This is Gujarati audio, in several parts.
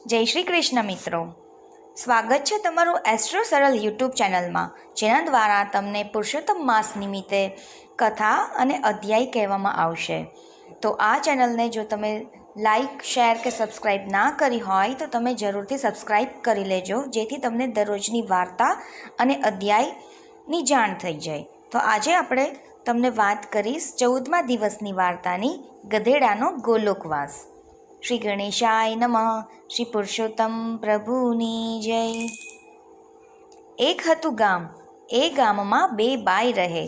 જય શ્રી કૃષ્ણ મિત્રો, સ્વાગત છે તમારું એસ્ટ્રો સરળ યુટ્યુબ ચેનલમાં, જેના દ્વારા તમને પુરુષોત્તમ માસ નિમિત્તે કથા અને અધ્યાય કહેવામાં આવશે. તો આ ચેનલને જો તમે લાઈક, શેર કે સબસ્ક્રાઈબ ના કરી હોય તો તમે જરૂરથી સબસ્ક્રાઈબ કરી લેજો, જેથી તમને દરરોજની વાર્તા અને અધ્યાયની જાણ થઈ જાય. તો આજે આપણે તમને વાત કરીશ 14મા દિવસની વાર્તાની, ગધેડાનો ગોલોકવાસ. શ્રી ગણેશાય નમઃ. શ્રી પુરુષોત્તમ પ્રભુની જય. એક હતું ગામ. એ ગામમાં બે બાઈ રહે.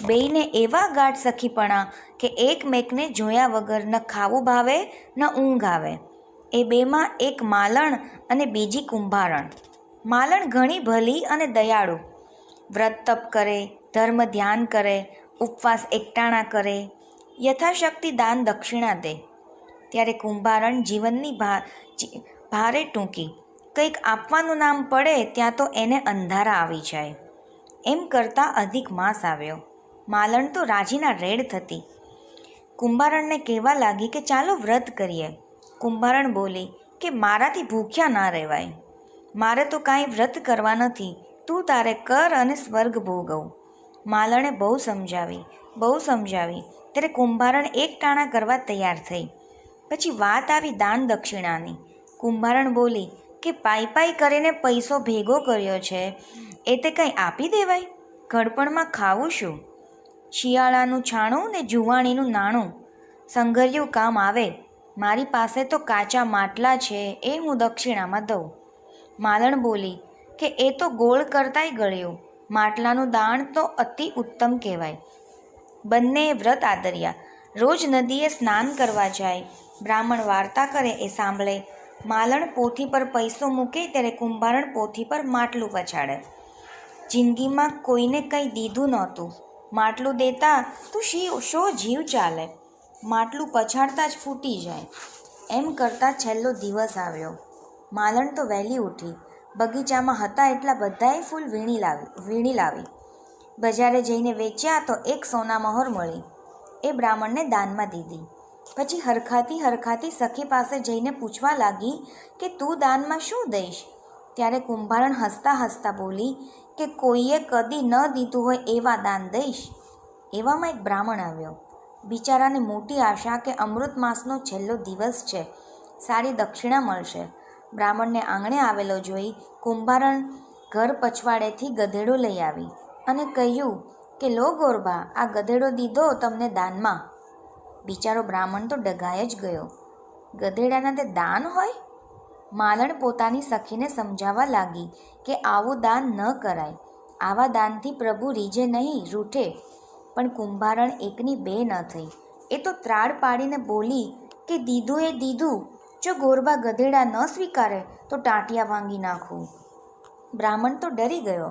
બેયને એવા ગાઢ સખીપણા કે એકમેકને જોયા વગર ન ખાવું ભાવે ન ઊંઘ આવે. એ બેમાં એક માલણ અને બીજી કુંભારણ. માલણ ઘણી ભલી અને દયાળુ, વ્રત તપ કરે, ધર્મ ધ્યાન કરે, ઉપવાસ એકટાણા કરે, યથાશક્તિ દાન દક્ષિણા દે. ત્યારે કુંભારણ જીવનની ભારે ટૂંકી, કંઈક આપવાનું નામ પડે ત્યાં તો એને અંધારા આવી જાય. એમ કરતાં અધિક માસ આવ્યો. માલણ તો રાજીના રેડ થતી. કુંભારણને કહેવા લાગી કે ચાલો વ્રત કરીએ. કુંભારણ બોલી કે મારાથી ભૂખ્યા ના રહેવાય. મારે તો કાંઈ વ્રત કરવા નથી, તું તારે કર અને સ્વર્ગ ભોગવ. માલણે બહુ સમજાવી ત્યારે કુંભારણ એક ટાણા કરવા તૈયાર થઈ. પછી વાત આવી દાન દક્ષિણાની. કુંભારણ બોલી કે પાઈ કરીને પૈસો ભેગો કર્યો છે, એ તે કંઈ આપી દેવાય? ઘડપણમાં ખાવું શું? શિયાળાનું છાણું ને જુવાણીનું નાણું સંઘર્યું કામ આવે. મારી પાસે તો કાચા માટલા છે, એ હું દક્ષિણામાં દઉં. માલણ બોલી કે એ તો ગોળ કરતાંય ગળ્યું. માટલાનું દાણ તો અતિ ઉત્તમ કહેવાય. બંનેએ વ્રત આદર્યા. રોજ નદીએ સ્નાન કરવા જાય. બ્રાહ્મણ વાર્તા કરે એ સાંભળે. માલણ પોથી પર પૈસો મૂકે ત્યારે કુંભારણ પોથી પર માટલું પછાડે. જિંદગીમાં કોઈને કંઈ દીધું નહોતું. માટલું દેતા તો શો જીવ ચાલે. માટલું પછાડતા જ ફૂટી જાય. એમ કરતાં છેલ્લો દિવસ આવ્યો. માલણ તો વહેલી ઉઠી. બગીચામાં હતા એટલા બધાએ ફૂલ વીણી લાવી. બજારે જઈને વેચ્યા તો એક સોના મહોર મળી. એ બ્રાહ્મણને દાનમાં દીધી. પછી હરખાતી સખી પાસે જઈને પૂછવા લાગી કે તું દાનમાં શું દઈશ? ત્યારે કુંભારણ હસતા બોલી કે કોઈએ કદી ન દીધું હોય એવા દાન દઈશ. એવામાં એક બ્રાહ્મણ આવ્યો. બિચારાને મોટી આશા કે અમૃત માસનો છેલ્લો દિવસ છે, સારી દક્ષિણા મળશે. બ્રાહ્મણને આંગણે આવેલો જોઈ કુંભારણ ઘર પછવાડેથી ગધેડો લઈ આવી અને કહ્યું કે લો ગોરબા, આ ગધેડો દીધો તમને દાનમાં. બિચારો બ્રાહ્મણ તો ડઘાઈ જ ગયો. ગધેડાના તે દાન હોય? માલણ પોતાની સખીને સમજાવવા લાગી કે આવું દાન ન કરાય. આવા દાનથી પ્રભુ રીઝે નહીં, રૂઠે. પણ કુંભારણ એકની બે ન થઈ. એ તો ત્રાડ પાડીને બોલી કે દીધું એ દીધું, જો ગોરબા ગધેડા ન સ્વીકારે તો ટાંટિયા ભાંગી નાખું. બ્રાહ્મણ તો ડરી ગયો.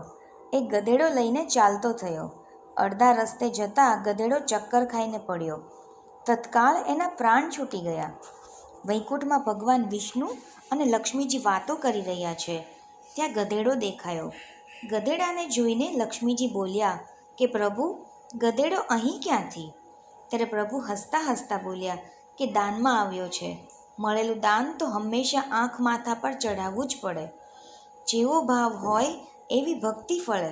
એ ગધેડો લઈને ચાલતો થયો. અડધા રસ્તે જતાં ગધેડો ચક્કર ખાઈને પડ્યો. તત્કાળ એના પ્રાણ છૂટી ગયા. વૈકુંઠમાં ભગવાન વિષ્ણુ અને લક્ષ્મીજી વાતો કરી રહ્યા છે, ત્યાં ગધેડો દેખાયો. ગધેડાને જોઈને લક્ષ્મીજી બોલ્યા કે પ્રભુ, ગધેડો અહીં ક્યાંથી? ત્યારે પ્રભુ હસતા બોલ્યા કે દાનમાં આવ્યો છે. મળેલું દાન તો હંમેશા આંખ માથા પર ચઢાવવું જ પડે. જેવો ભાવ હોય એવી ભક્તિ ફળે,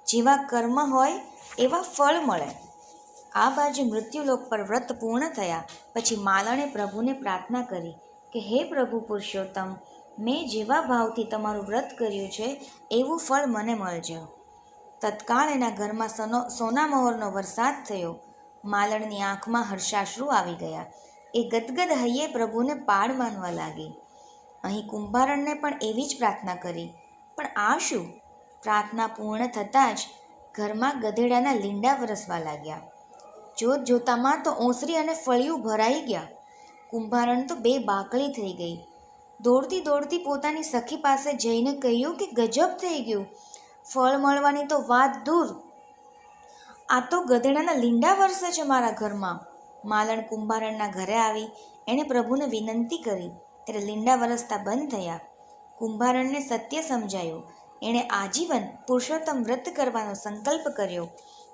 જેવા કર્મ હોય એવા ફળ મળે. આ બાજુ મૃત્યુલોક પર વ્રત પૂર્ણ થયા પછી માલણે પ્રભુને પ્રાર્થના કરી કે હે પ્રભુ પુરુષોત્તમ, મેં જેવા ભાવથી તમારું વ્રત કર્યું છે એવું ફળ મને મળજો. તત્કાળ એના ઘરમાં સોના મહોરનો વરસાદ થયો. માલણની આંખમાં હર્ષાશ્રુ આવી ગયા. એ ગદગદ હૈયે પ્રભુને પાડ માનવા લાગી. અહીં કુંભારણને પણ એવી જ પ્રાર્થના કરી. પણ આ શું? પ્રાર્થના પૂર્ણ થતાં જ ઘરમાં ગધેડાના લીંડા વરસવા લાગ્યા. જોતામાં તો ઓસરી અને ફળિયું ભરાઈ ગયા. કુંભારણ તો બે બાકળી થઈ ગઈ. દોડતી પોતાની સખી પાસે જઈને કહ્યું કે ગજબ થઈ ગયું, ફળ મળવાની તો વાત દૂર, આ તો ગધેડાના લીંડા વરસે છે મારા ઘરમાં. માલણ કુંભારણના ઘરે આવી. એણે પ્રભુને વિનંતી કરી ત્યારે લીંડા વરસતા બંધ થયા. કુંભારણને સત્ય સમજાયું. એણે આજીવન પુરુષોત્તમ વ્રત કરવાનો સંકલ્પ કર્યો.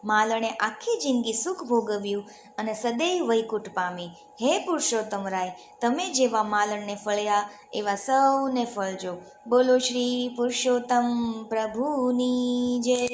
માલણે આખી જિંદગી સુખ ભોગવ્યું અને સદૈવ વૈકુંઠ પામી. હે પુરુષોત્તમ રાય, તમે જેવા માલણને ફળ્યા એવા સૌને ફળજો. બોલો શ્રી પુરુષોત્તમ પ્રભુની જય.